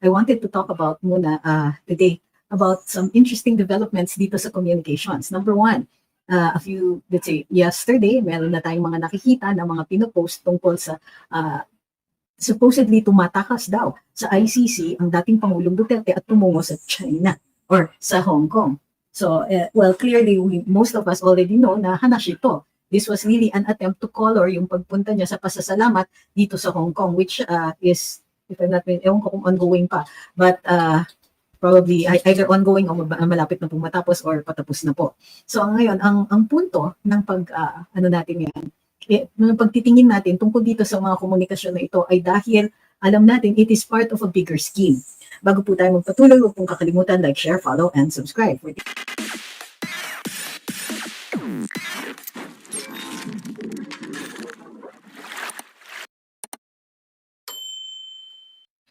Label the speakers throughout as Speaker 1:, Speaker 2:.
Speaker 1: I wanted to talk about muna today about some interesting developments dito sa communications. Number one, let's say, yesterday, meron na tayong mga nakikita na mga pinopost tungkol sa supposedly tumatakas daw sa ICC ang dating Pangulong Duterte at tumungo sa China or sa Hong Kong. So, well, clearly, most of us already know na hanash ito. This was really an attempt to color yung pagpunta niya sa pasasalamat dito sa Hong Kong, which is, if I'm not, ewan ko kung ongoing pa, but probably either ongoing o malapit na pong matapos or patapos na po. So ngayon, ang punto ng natin yan, ng pagtitingin natin tungkol dito sa mga komunikasyon na ito ay dahil alam natin it is part of a bigger scheme. Bago po tayo magpatuloy, huwag pong kakalimutan like, share, follow, and subscribe.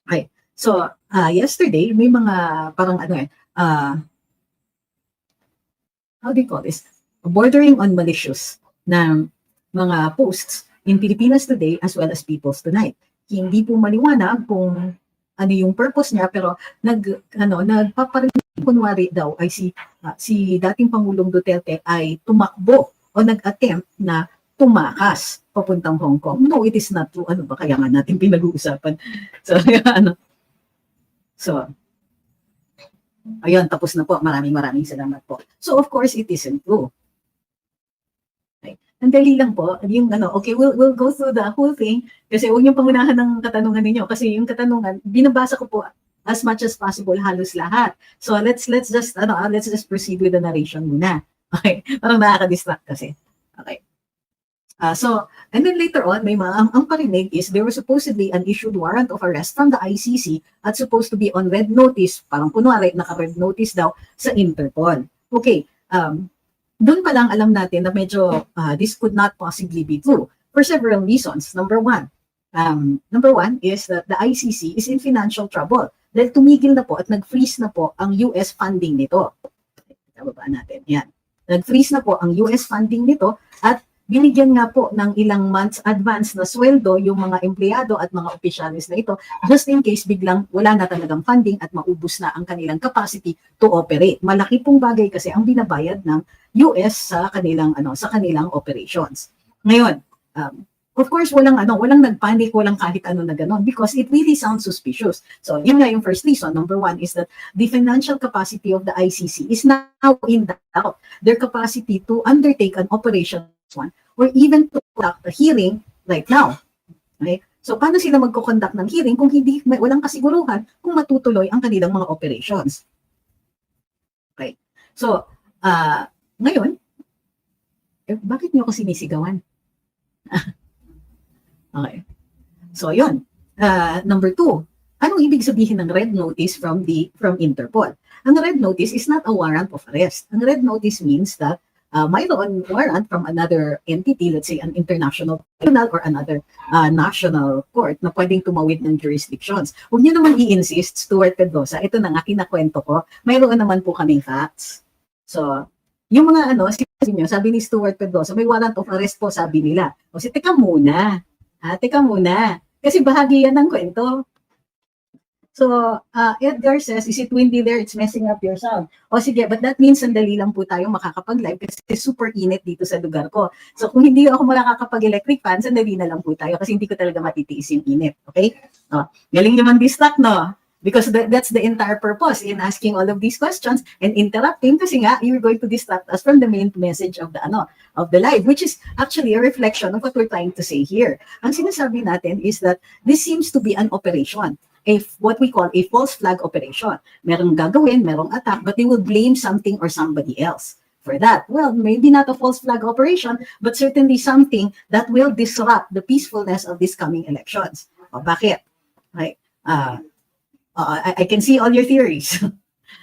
Speaker 1: Okay. So, yesterday, may mga parang how do you call this? Bordering on malicious na mga posts in Pilipinas Today as well as People's Tonight. Hindi po maliwanag kung ano yung purpose niya, pero nagpaparinig kunwari daw ay si dating Pangulong Duterte ay tumakbo o nag-attempt na tumakas papuntang Hong Kong. No, it is not true. Ano ba kaya nga natin pinag-uusapan? So, So, ayun, tapos na po. Maraming salamat po. So, of course, it isn't true. Okay. Ang dali lang po, yung okay, we'll go through the whole thing kasi huwag niyong pangunahan ng katanungan ninyo kasi yung katanungan, binabasa ko po as much as possible halos lahat. So, let's just proceed with the narration muna. Okay? Parang nakaka-distract kasi. Okay. And then later on, ang parinig is there was supposedly an issued warrant of arrest from the ICC at supposed to be on red notice, parang kunwari, naka-red notice daw sa Interpol. Okay, doon pa lang alam natin na medyo this could not possibly be true for several reasons. Number one is that the ICC is in financial trouble dahil tumigil na po at nag-freeze na po ang US funding nito. Tababaan natin, yan. Nag-freeze na po ang US funding nito at binigyan nga po ng ilang months advance na sweldo yung mga empleyado at mga opisyalis na ito just in case biglang wala na talagang funding at maubos na ang kanilang capacity to operate. Malaki pong bagay kasi ang binabayad ng US sa kanilang operations. Ngayon, of course walang nagpanic, walang kahit ano na ganon because it really sounds suspicious. So yun nga yung first reason. Number one is that the financial capacity of the ICC is now in doubt. Their capacity to undertake an operation or even to conduct a hearing right now. Okay? So, paano sila magko-conduct ng hearing kung walang kasiguruhan kung matutuloy ang kanilang mga operations? Okay. So, ngayon, bakit niyo ako sinisigawan? Okay. So, yun. Number two, anong ibig sabihin ng red notice from Interpol? Ang red notice is not a warrant of arrest. Ang red notice means that mayroon warrant from another entity, let's say an international tribunal or another national court na pwedeng tumawid ng jurisdictions. Huwag niyo naman i-insist, Stuart Pedrosa, ito na nga kinakwento ko, mayroon naman po kaming facts. So, yung mga sabi ni Stuart Pedrosa, may warrant of arrest po, sabi nila. O si teka muna, kasi bahagi yan ng kwento. So, Edgar says, is it windy there? It's messing up your sound. O sige, but that means sandali lang po tayo makakapag-live kasi super init dito sa lugar ko. So, kung hindi ako makakapag-electric fan, sandali na lang po tayo kasi hindi ko talaga matitiis yung init. Okay? Galing naman distract, no? Because that's the entire purpose in asking all of these questions and interrupting kasi nga, you're going to distract us from the main message of the live, which is actually a reflection of what we're trying to say here. Ang sinasabi natin is that this seems to be an operation. What we call a false flag operation. Merong gagawin, merong attack, but they will blame something or somebody else for that. Well, maybe not a false flag operation, but certainly something that will disrupt the peacefulness of these coming elections. O, bakit? Okay. I can see all your theories.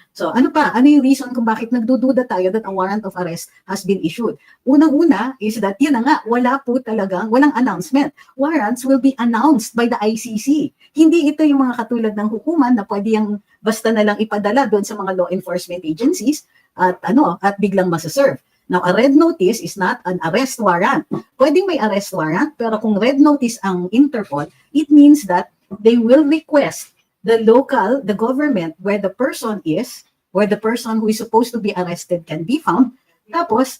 Speaker 1: So, ano yung reason kung bakit nagdududa tayo that a warrant of arrest has been issued? Unang-una is that, yun na nga, walang announcement. Warrants will be announced by the ICC. Hindi ito yung mga katulad ng hukuman na pwede yung basta na lang ipadala doon sa mga law enforcement agencies at biglang masaserve. Now, a red notice is not an arrest warrant. Pwedeng may arrest warrant, pero kung red notice ang Interpol, it means that they will request the government where the person is, where the person who is supposed to be arrested can be found, tapos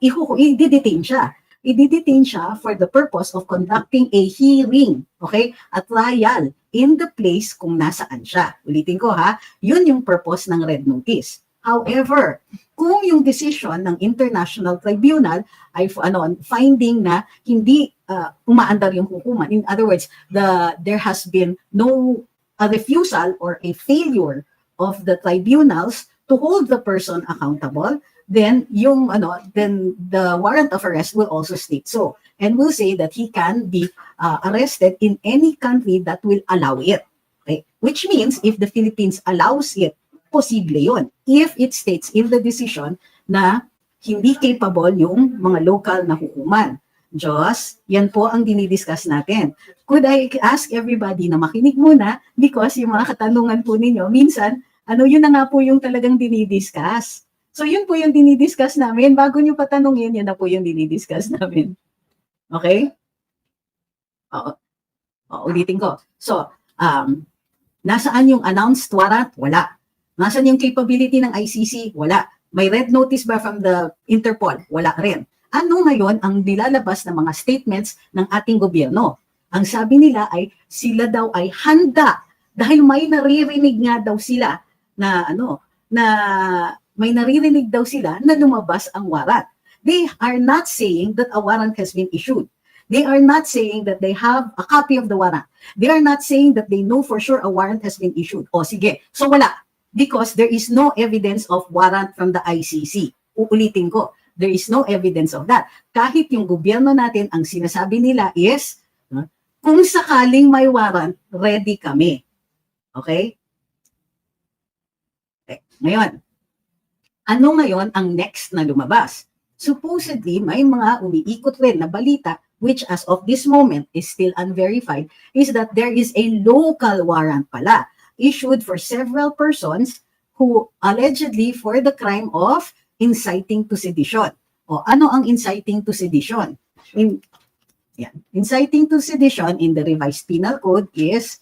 Speaker 1: i-detain siya. I-detain siya for the purpose of conducting a hearing, okay? A trial in the place kung nasaan siya. Ulitin ko ha, yun yung purpose ng red notice. However, kung yung decision ng International Tribunal ay finding na hindi umaandar yung hukuman, in other words, there has been no a refusal or a failure of the tribunals to hold the person accountable, then then the warrant of arrest will also state so, and will say that he can be arrested in any country that will allow it. Okay? Which means if the Philippines allows it, posible yun. If it states in the decision na hindi capable yung mga local na hukuman. Diyos, yan po ang dinidiscuss natin. Could I ask everybody na makinig muna because yung mga katanungan po ninyo, minsan, yun na nga po yung talagang dinidiscuss. So yun po yung dinidiscuss namin. Bago nyo patanungin, yun na po yung dinidiscuss namin. Okay? Ulitin ko. So, nasaan yung announced warrant? Wala. Nasaan yung capability ng ICC? Wala. May red notice ba from the Interpol? Wala rin. Ano ngayon ang nilalabas ng mga statements ng ating gobyerno? Ang sabi nila ay sila daw ay handa dahil may naririnig nga daw sila na may naririnig daw sila na lumabas ang warrant. They are not saying that a warrant has been issued. They are not saying that they have a copy of the warrant. They are not saying that they know for sure a warrant has been issued. O sige, so wala. Because there is no evidence of warrant from the ICC. Uulitin ko, there is no evidence of that. Kahit yung gobyerno natin, ang sinasabi nila is, kung sakaling may warrant, ready kami. Okay? Ngayon, ano ngayon ang next na lumabas? Supposedly, may mga umiikot rin na balita which as of this moment is still unverified, is that there is a local warrant pala issued for several persons who allegedly for the crime of inciting to sedition. O ano ang inciting to sedition? Inciting to sedition in the revised penal code is,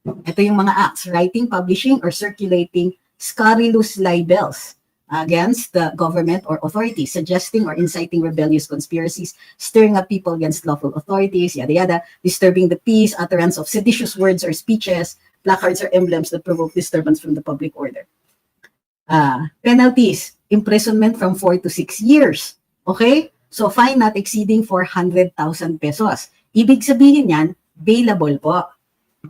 Speaker 1: ito yung mga acts, writing, publishing, or circulating scurrilous libels against the government or authorities, suggesting or inciting rebellious conspiracies, stirring up people against lawful authorities, yada yada, disturbing the peace, utterance of seditious words or speeches, placards or emblems that provoke disturbance from the public order. Penalties, imprisonment from 4 to 6 years. Okay? So fine not exceeding 400,000 pesos. Ibig sabihin yan, bailable po.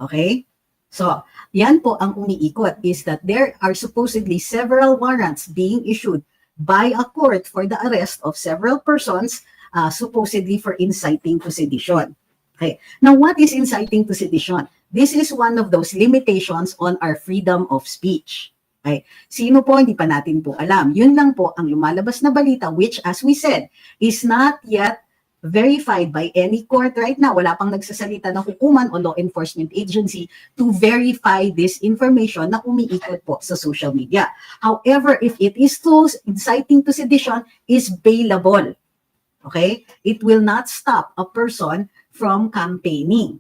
Speaker 1: Okay? So, yan po ang umiikot is that there are supposedly several warrants being issued by a court for the arrest of several persons supposedly for inciting to sedition. Okay. Now, what is inciting to sedition? This is one of those limitations on our freedom of speech. Okay. Sino po, hindi pa natin po alam. Yun lang po ang lumalabas na balita which, as we said, is not yet verified by any court right now. Wala pang nagsasalita ng hukuman o law enforcement agency to verify this information na umiikot po sa social media. However, if it is true, inciting to sedition is bailable. Okay? It will not stop a person from campaigning.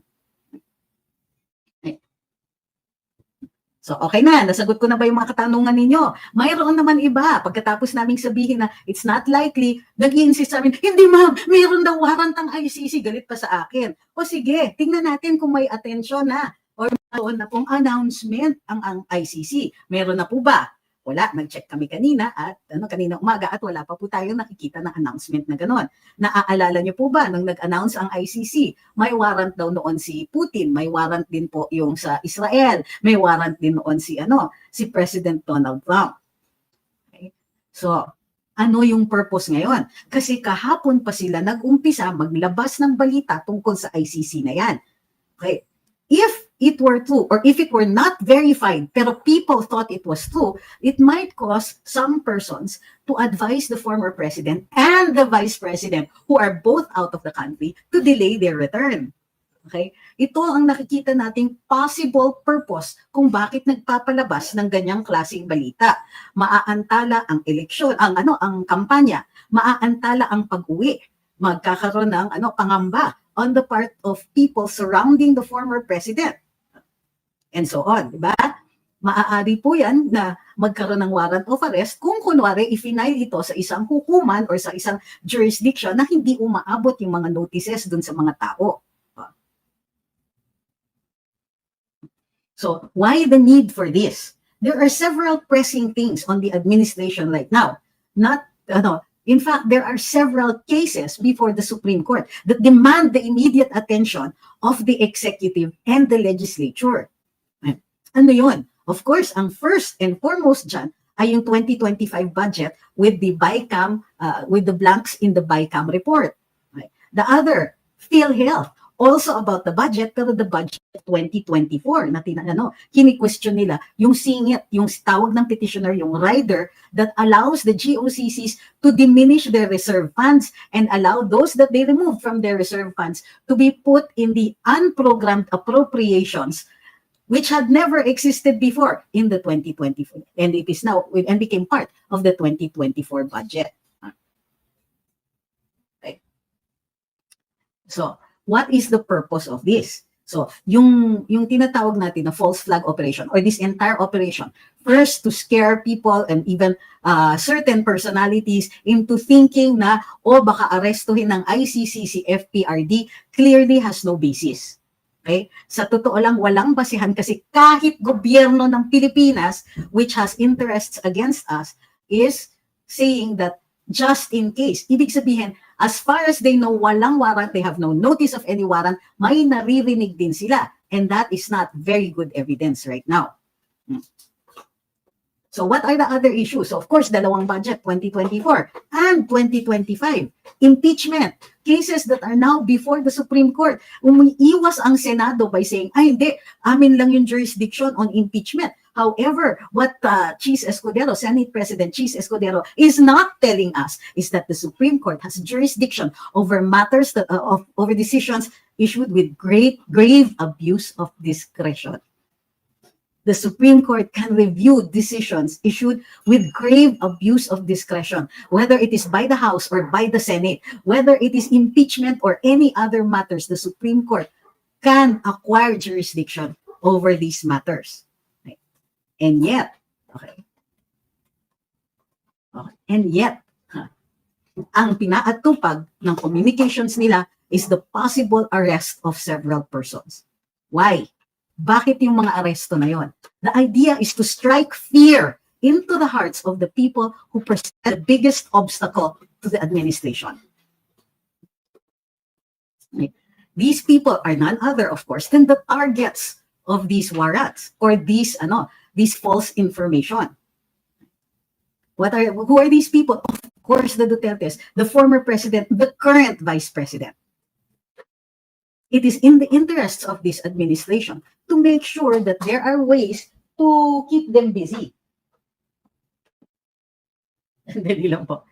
Speaker 1: So, okay na. Nasagot ko na ba yung mga katanungan ninyo? Mayroon naman iba. Pagkatapos naming sabihin na it's not likely, nag-i-insist sa amin, hindi ma'am, mayroon daw warrant ang ICC. Galit pa sa akin. O sige, tingnan natin kung may atensyon na or mayroon na pong announcement ang ICC. Meron na po ba? Wala. Nag-check kami kanina at kanina umaga at wala pa po tayong nakikita na announcement na gano'n. Naaalala niyo po ba nung nag-announce ang ICC, may warrant daw noon si Putin, may warrant din po yung sa Israel, may warrant din noon si President Donald Trump. Okay? So, ano yung purpose ngayon? Kasi kahapon pa sila nag-umpisa maglabas ng balita tungkol sa ICC na yan. Okay? If it were true or if it were not verified pero people thought it was true, it might cause some persons to advise the former president and the vice president who are both out of the country to delay their return. Okay? Ito ang nakikita nating possible purpose kung bakit nagpapalabas ng ganyang klaseng balita. Maaantala ang eleksyon, ang kampanya, maaantala ang pag-uwi, magkakaroon ng pangamba on the part of people surrounding the former president. and so on, di ba? Maaari po yan na magkaroon ng warrant of arrest kung kunwari i-file ito sa isang hukuman or sa isang jurisdiction na hindi umaabot yung mga notices dun sa mga tao. So, why the need for this? There are several pressing things on the administration right now. In fact, there are several cases before the Supreme Court that demand the immediate attention of the executive and the legislature. Ano yun? Of course, ang first and foremost dyan ay yung 2025 budget with the BICAM, with the blanks in the BICAM report. The other, PhilHealth, also about the budget, pero the budget 2024 na kini-question nila yung singit, yung tawag ng petitioner, yung rider that allows the GOCCs to diminish their reserve funds and allow those that they remove from their reserve funds to be put in the unprogrammed appropriations which had never existed before in the 2024, and it is now and became part of the 2024 budget. Okay. So, what is the purpose of this? So, yung tinatawag natin na false flag operation or this entire operation, first to scare people and even certain personalities into thinking na, baka arestuhin ng ICC si FPRD, clearly has no basis. Okay? Sa totoo lang, walang basihan kasi kahit gobyerno ng Pilipinas, which has interests against us, is saying that just in case, ibig sabihin, as far as they know, walang warrant, they have no notice of any warrant, may naririnig din sila. And that is not very good evidence right now. So what are the other issues? So of course, dalawang budget, 2024 and 2025. Impeachment, cases that are now before the Supreme Court. Umiiwas ang Senado by saying, ay hindi, amin lang yung jurisdiction on impeachment. However, what Cheese Escudero, Senate President Cheese Escudero is not telling us is that the Supreme Court has jurisdiction over matters that, over decisions issued with grave abuse of discretion. The Supreme Court can review decisions issued with grave abuse of discretion, whether it is by the House or by the Senate, whether it is impeachment or any other matters, the Supreme Court can acquire jurisdiction over these matters. Okay. And yet, ang pinaatupag ng communications nila is the possible arrest of several persons. Why? Bakit yung mga aresto na yon? The idea is to strike fear into the hearts of the people who present the biggest obstacle to the administration. These people are none other, of course, than the targets of these warrants or these false information. Who are these people? Of course, the Dutertes, the former president, the current vice president. It is in the interests of this administration to make sure that there are ways to keep them busy. Dali lang po.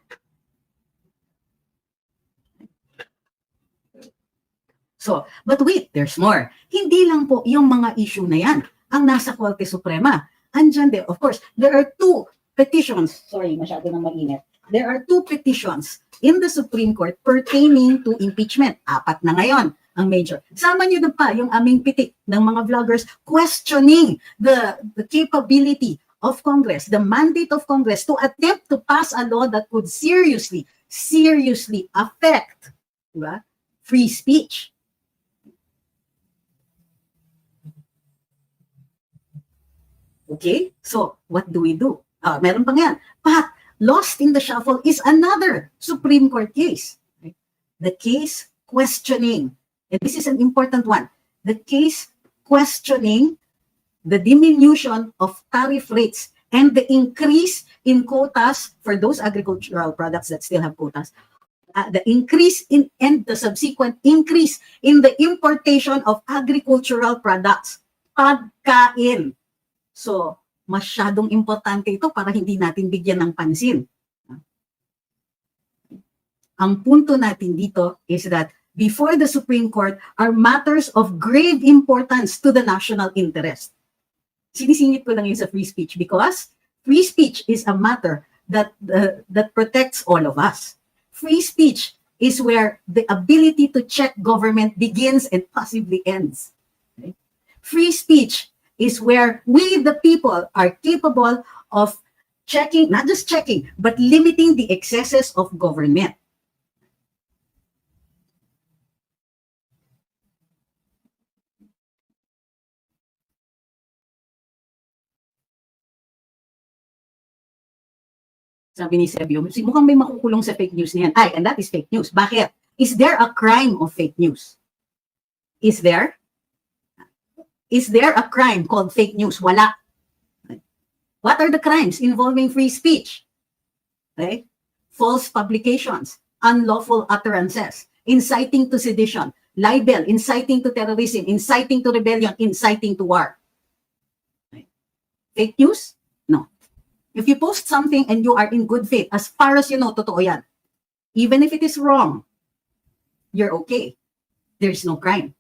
Speaker 1: So, but wait, there's more. Hindi lang po yung mga issue na yan ang nasa Korte Suprema. Andyan din, of course, there are two petitions. Sorry, masyado nang mainit. There are two petitions in the Supreme Court pertaining to impeachment. 4 na ngayon ang major. Sama nyo na pa yung aming pitik ng mga vloggers questioning the capability of Congress, the mandate of Congress to attempt to pass a law that could seriously affect, diba, free speech. Okay? So, what do we do? Meron pa nga. But, lost in the shuffle is another Supreme Court case. Okay? The case questioning, and this is an important one, the case questioning the diminution of tariff rates and the increase in quotas for those agricultural products that still have quotas, the increase in and the subsequent increase in the importation of agricultural products, pagkain. So, masyadong importante ito para hindi natin bigyan ng pansin. Ang punto natin dito is that before the Supreme Court are matters of grave importance to the national interest. Sinisingit ko lang yun sa free speech because free speech is a matter that protects all of us. Free speech is where the ability to check government begins and possibly ends. Okay? Free speech is where we, the people, are capable of checking, not just checking, but limiting the excesses of government. Sabi ni Sebio, mukhang may makukulong sa fake news niyan. Ay, and that is fake news. Bakit? Is there a crime of fake news? Is there? Is there a crime called fake news? Wala. What are the crimes involving free speech? Okay? False publications, unlawful utterances, inciting to sedition, libel, inciting to terrorism, inciting to rebellion, inciting to war. Okay? Fake news? No. If you post something and you are in good faith, as far as you know, totoo yan. Even if it is wrong, you're okay. There's no crime.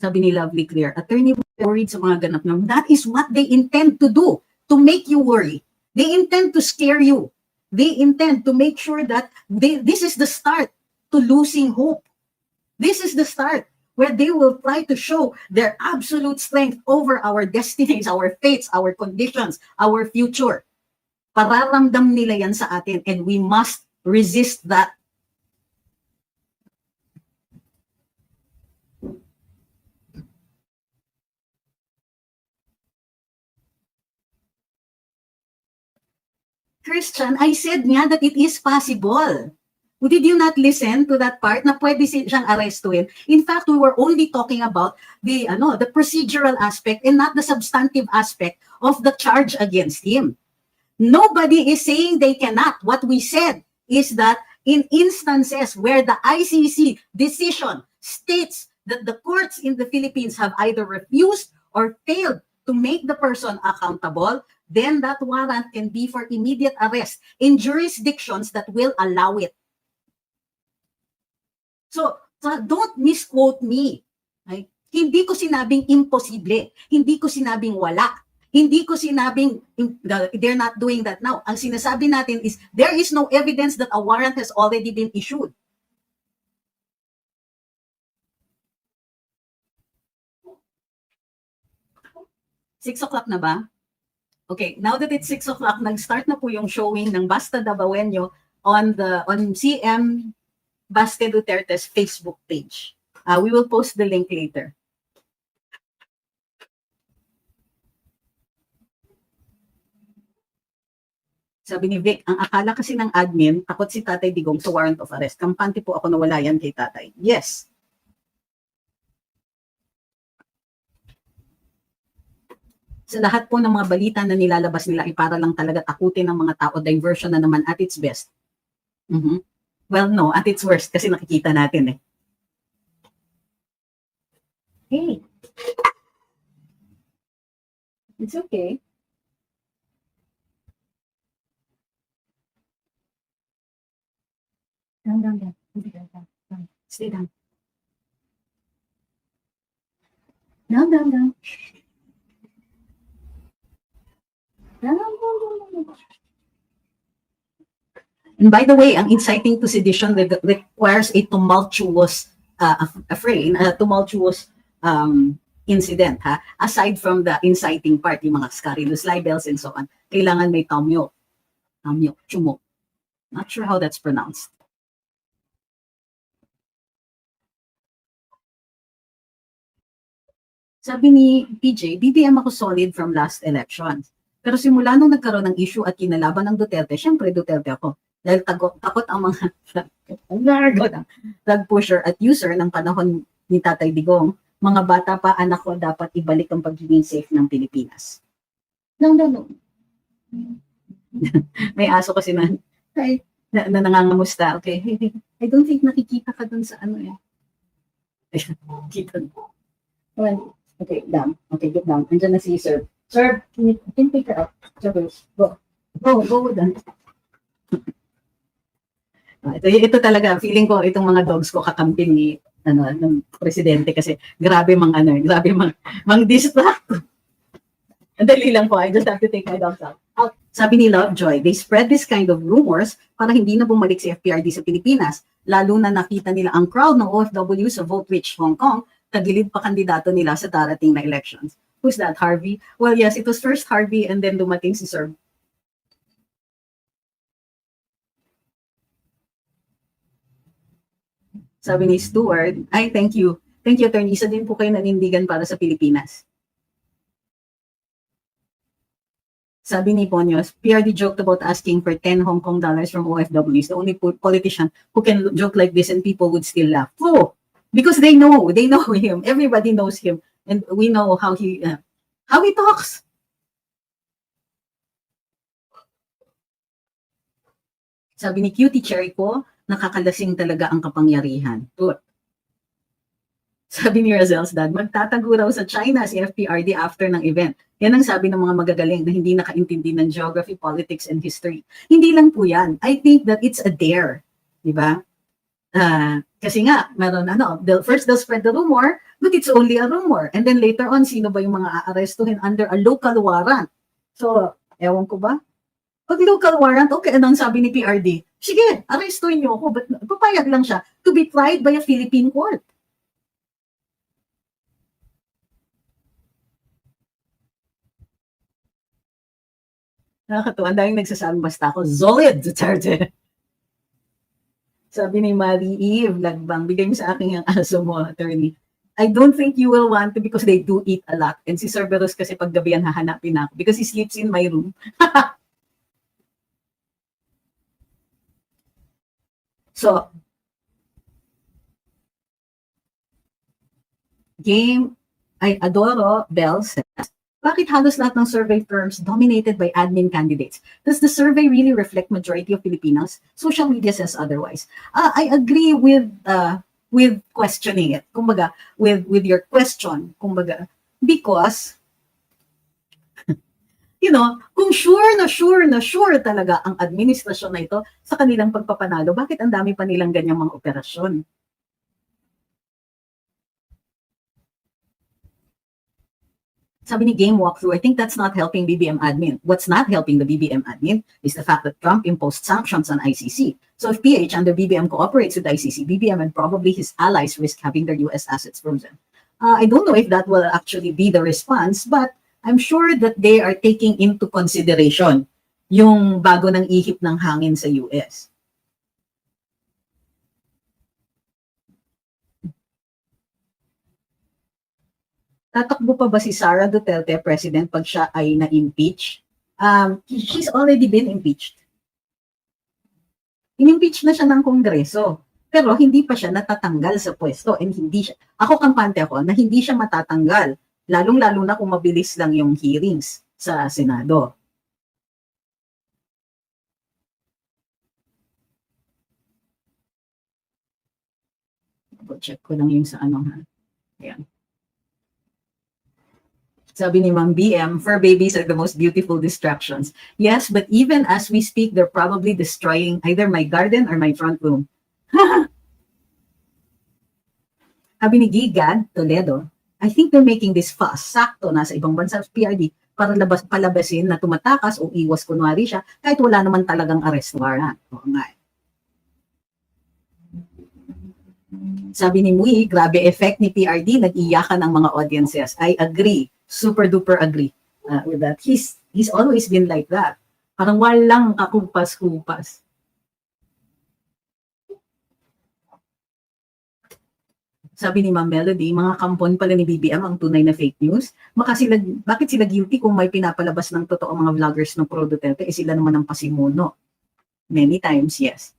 Speaker 1: Sabi ni Lovely Clear, attorney worried sa mga ganap na, that is what they intend to do, to make you worry. They intend to scare you. They intend to make sure that this is the start to losing hope. This is the start where they will try to show their absolute strength over our destinies, our fates, our conditions, our future. Pararamdam nila yan sa atin, and we must resist that. Christian, I said nga that it is possible. Did you not listen to that part na pwede siyang arrestuin? In fact, we were only talking about the procedural aspect and not the substantive aspect of the charge against him. Nobody is saying they cannot. What we said is that in instances where the ICC decision states that the courts in the Philippines have either refused or failed to make the person accountable, then that warrant can be for immediate arrest in jurisdictions that will allow it. So don't misquote me. Right? Hindi ko sinabing imposible. Hindi ko sinabing wala. Hindi ko sinabing they're not doing that now. Ang sinasabi natin is there is no evidence that a warrant has already been issued. Six o'clock na ba? Okay, now that it's 6 o'clock, nag-start na po yung showing ng Basta Dabawenyo on CM Baste Duterte's Facebook page. We will post the link later. Sabi ni Vic, ang akala kasi ng admin, takot si Tatay Digong sa warrant of arrest. Kampante po ako na wala yan kay Tatay. Yes. Sa lahat po ng mga balita na nilalabas nila ay para lang talaga takutin ng mga tao, diversion na naman at its best. Well, no, at its worst kasi nakikita natin eh. Hey. It's okay. Down. Stay down. Down. And by the way, ang inciting to sedition requires a tumultuous incident, ha? Aside from the inciting part, yung mga scurrilous libels and so on, kailangan may tamyo, chumok. Not sure how that's pronounced. Sabi ni PJ, BBM ako solid from last elections. Pero simula nung nagkaroon ng issue at kinalaban ng Duterte, syempre Duterte ako. Dahil takot ang mga flag pusher at user ng panahon ni Tatay Digong, mga bata pa, anak ko, dapat ibalik ang pagiging safe ng Pilipinas. No. May aso kasi na nangangamusta. Okay. I don't think nakikita ka dun sa ano eh. Kita. Okay, down. Okay, get down. Andiyan na si Sir. Sir, can you take her out? Sir, go down. Ito talaga, feeling ko itong mga dogs ko kakampi ni ng presidente kasi grabe mang distract. Dali lang po, I just have to take my dogs out. Sabi ni Lovejoy, they spread this kind of rumors para hindi na bumalik si FPRD sa Pilipinas, lalo na nakita nila ang crowd ng OFW sa vote-rich Hong Kong, tagilid pa kandidato nila sa darating na elections. Who's that, Harvey? Well, yes, it was first Harvey and then dumating si Sir. Sabi ni Stuart, ay, thank you. Thank you, Attorney. Isa din po kayo nanindigan para sa Pilipinas. Sabi ni Ponyos, PRD joked about asking for 10 Hong Kong dollars from OFWs. The only politician who can joke like this and people would still laugh. Oh, because they know him. Everybody knows him. And we know how he talks. Sabi ni Cutie Cherry ko, nakakalasing talaga ang kapangyarihan. Good. Sabi ni Razel's dad, magtatago raw sa China si FPRD after ng event. Yan ang sabi ng mga magagaling na hindi nakaintindi ng geography, politics, and history. Hindi lang po yan. I think that it's a dare. Diba? Kasi nga, meron first they'll spread the rumor, but it's only a rumor. And then later on, sino ba yung mga aarestuhin under a local warrant? So, ewan ko ba? Pag local warrant, okay, anong sabi ni PRD? Sige, arestuhin niyo ako, but papayag lang siya to be tried by a Philippine court. Nakakatuwa, ang daming nagsasabing basta ako, Zolid Duterte. Sabi ni Marie Eve Lagbang, bigay mo sa akin yung aso mo, attorney. I don't think you will want to because they do eat a lot. And si Cerberus kasi paggabi yan hahanapin ako because he sleeps in my room. So, Game, ay Adoro Bell says, bakit halos lahat ng survey firms dominated by admin candidates? Does the survey really reflect majority of Filipinos? Social media says otherwise. I agree with questioning it. Kumbaga, with your question, kumbaga, because kung sure talaga ang administrasyon na ito sa kanilang pagpapanalo, bakit ang dami pa nilang ganyang mga operasyon? Sabi ni Game Walkthrough, I think that's not helping BBM admin. What's not helping the BBM admin is the fact that Trump imposed sanctions on ICC. So if PH under BBM cooperates with ICC, BBM and probably his allies risk having their US assets frozen. I don't know if that will actually be the response, but I'm sure that they are taking into consideration yung bago ng ihip ng hangin sa US. Tatakbo pa ba si Sara Duterte, President, pag siya ay na-impeach? She's already been impeached. In-impeach na siya ng Kongreso, pero hindi pa siya natatanggal sa pwesto and ako kampante ako na hindi siya matatanggal, lalong-lalo na kung mabilis lang yung hearings sa Senado. Check ko lang yung sa ha. Ayan. Sabi ni Ma'am BM, fur babies are the most beautiful distractions. Yes, but even as we speak, they're probably destroying either my garden or my front room. Sabi ni Gigad Toledo, I think they're making this fuss. Sakto, nasa ibang bansa sa PRD para palabasin na tumatakas o iwas kunwari siya kahit wala naman talagang arrest warrant. Oo nga. Sabi ni Mui, grabe effect ni PRD, nag-iyakan ang mga audiences. I agree. Super duper agree with that. He's always been like that. Parang walang kakupas-kupas. Sabi ni Ma'am Melody, mga kampon pala ni BBM ang tunay na fake news. Bakit sila guilty kung may pinapalabas ng totoo mga vloggers ng Pro Duterte? Sila naman ang pasimuno. Many times, yes.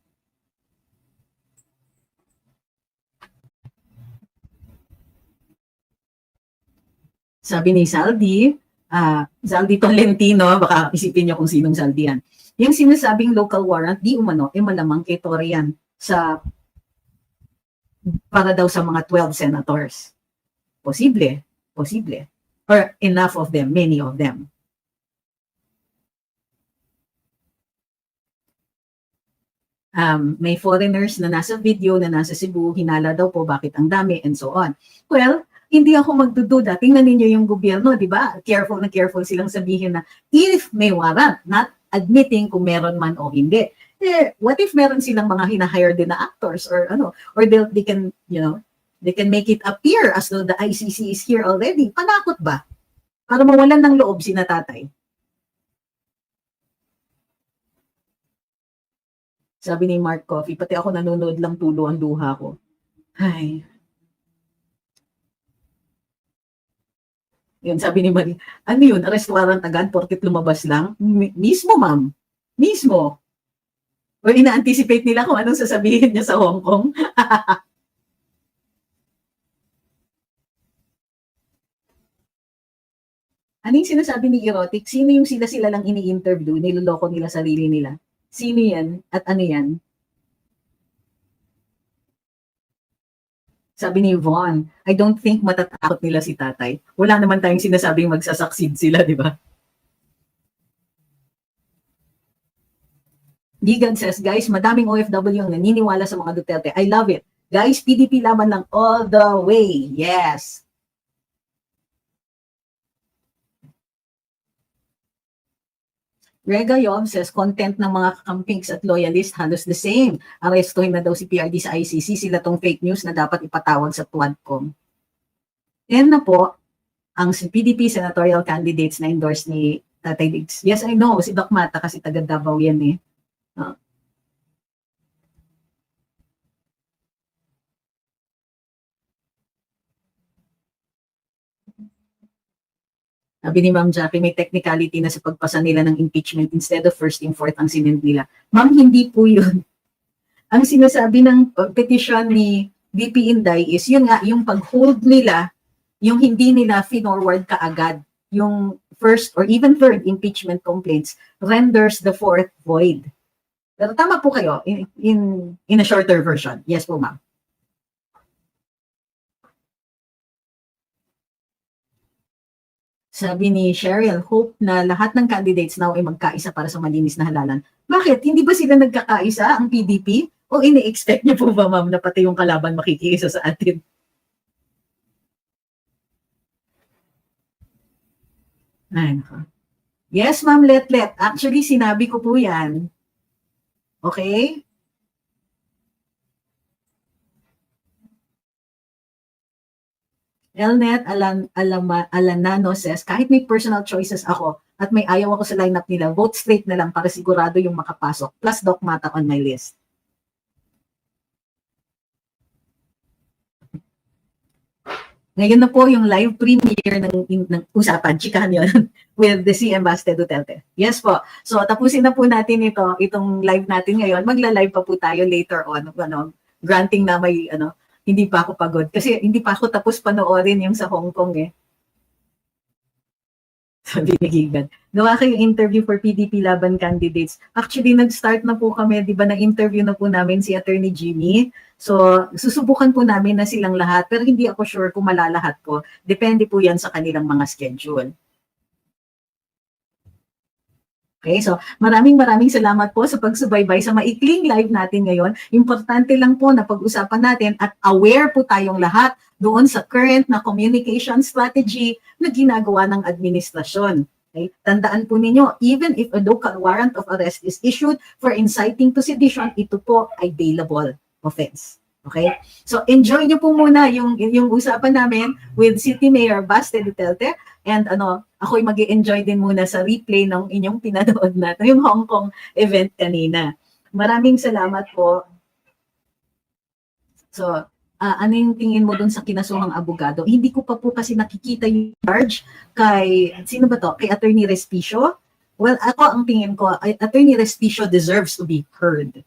Speaker 1: Sabi ni Saldi, Saldi Tolentino, baka isipin niyo kung sinong Saldi yan. Yung sinasabing local warrant, di umano, malamang kay Torre yan para daw sa mga 12 senators. Posible. Or enough of them, many of them. May foreigners na nasa video na nasa Cebu, hinala daw po bakit ang dami and so on. Well, hindi ako magdududa. Tingnan ninyo yung gobyerno, di ba? Careful na careful silang sabihin na if may warrant, not admitting kung meron man o hindi. Eh, what if meron silang mga hinahire din na actors or ano, or they can, they can make it appear as though the ICC is here already. Panakot ba? Para mawalan ng loob si Tatay. Sabi ni Mark Coffey, pati ako nanonood lang tulo ang luha ko. Ay. Yun, sabi ni Marie, ano yun, arrest warrant agad, porket lumabas lang? Mismo, ma'am. Mismo. O ina-anticipate nila kung anong sasabihin niya sa Hong Kong. Ano yung sinasabi ni Erotic? Sino yung sila lang ini-interview, niloloko nila sarili nila? Sino yan at ano yan? Sabi ni Vaughn, I don't think matatakot nila si Tatay. Wala naman tayong sinasabing magsasucceed sila, di ba? Gigan says, guys, madaming OFW ang naniniwala sa mga Duterte. I love it. Guys, PDP laban lang all the way. Yes. Rega Yom says, content ng mga kakampings at loyalist halos the same. Arestuhin na daw si PRD sa ICC. Sila tong fake news na dapat ipatawag sa Tuadcom. Yan na po ang PDP senatorial candidates na endorse ni Tatay Diggs. Yes, I know. Si Doc Mata kasi taga Davao yan eh. Sabi ni Ma'am Jackie, may technicality na sa pagpasa nila ng impeachment instead of first in fourth ang sinend nila. Ma'am, hindi po yun. Ang sinasabi ng petition ni VP Inday is yun nga, yung pag-hold nila, yung hindi nila finorward kaagad, yung first or even third impeachment complaints renders the fourth void. Pero tama po kayo in a shorter version. Yes po, ma'am. Sabi ni Cheryl, hope na lahat ng candidates now ay magkaisa para sa malinis na halalan. Bakit? Hindi ba sila nagkakaisa, ang PDP? O ini-expect niyo po ba, ma'am, na pati yung kalaban makikiisa sa atin? Ay, nako. Yes, ma'am, let. Actually, sinabi ko po yan. Okay? Elnet Alanano says, kahit may personal choices ako at may ayaw ako sa lineup nila, vote straight na lang para sigurado yung makapasok. Plus Doc Mata on my list. Ngayon na po yung live premiere ng usapan, chikahan yun, with the CM Baste Duterte. Yes po. So tapusin na po natin itong live natin ngayon. Magla-live pa po tayo later on. Granting na may hindi pa ako pagod. Kasi hindi pa ako tapos panoorin yung sa Hong Kong eh. Sabi ni Gigan. Gawa kayong interview for PDP laban candidates. Actually, nag-start na po kami, di ba, na-interview na po namin si Attorney Jimmy. So, susubukan po namin na silang lahat, pero hindi ako sure kung malalahat ko. Depende po yan sa kanilang mga schedule. Okay, so maraming salamat po sa pagsubaybay sa maikling live natin ngayon. Importante lang po na pag-usapan natin at aware po tayong lahat doon sa current na communication strategy na ginagawa ng administrasyon. Okay? Tandaan po ninyo, even if a local warrant of arrest is issued for inciting to sedition, ito po ay bailable offense. Okay? So enjoy nyo po muna yung usapan namin with City Mayor Baste Duterte and ako'y mag-enjoy din muna sa replay ng inyong pinanood natin, yung Hong Kong event kanina. Maraming salamat po. So, ano yung tingin mo dun sa kinasuhang abogado? Hindi ko pa po kasi nakikita yung charge kay, sino ba to? Kay Attorney Respicio? Well, ako ang tingin ko, Attorney Respicio deserves to be heard.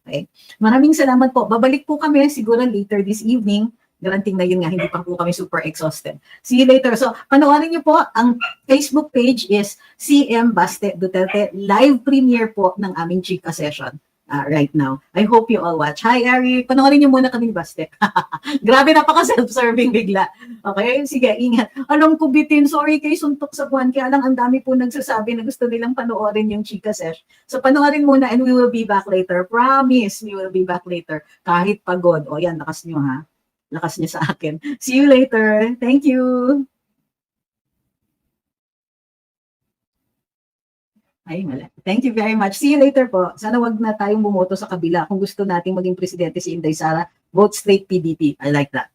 Speaker 1: Okay? Maraming salamat po. Babalik po kami siguro later this evening. Garanting na yun nga, hindi pa po kami super exhausted. See you later. So, panoorin niyo po, ang Facebook page is CM Baste Duterte. Live premiere po ng aming Chika session right now. I hope you all watch. Hi, Ari. Panoorin niyo muna kami, Baste. Grabe, napaka-self-serving bigla. Okay? Sige, ingat. Alam ko, bitin, sorry kay suntok sa buwan. Kaya lang, ang dami po nagsasabi na gusto nilang panoorin yung Chika sesh. So, panoorin muna and we will be back later. Promise, we will be back later. Kahit pagod. O, yan, lakas nyo, ha? lakas niya sa akin. See you later. Thank you. Ay, mali. Thank you very much. See you later po. Sana wag na tayong bumoto sa kabila. Kung gusto nating maging presidente si Inday Sara, vote straight PDP. I like that.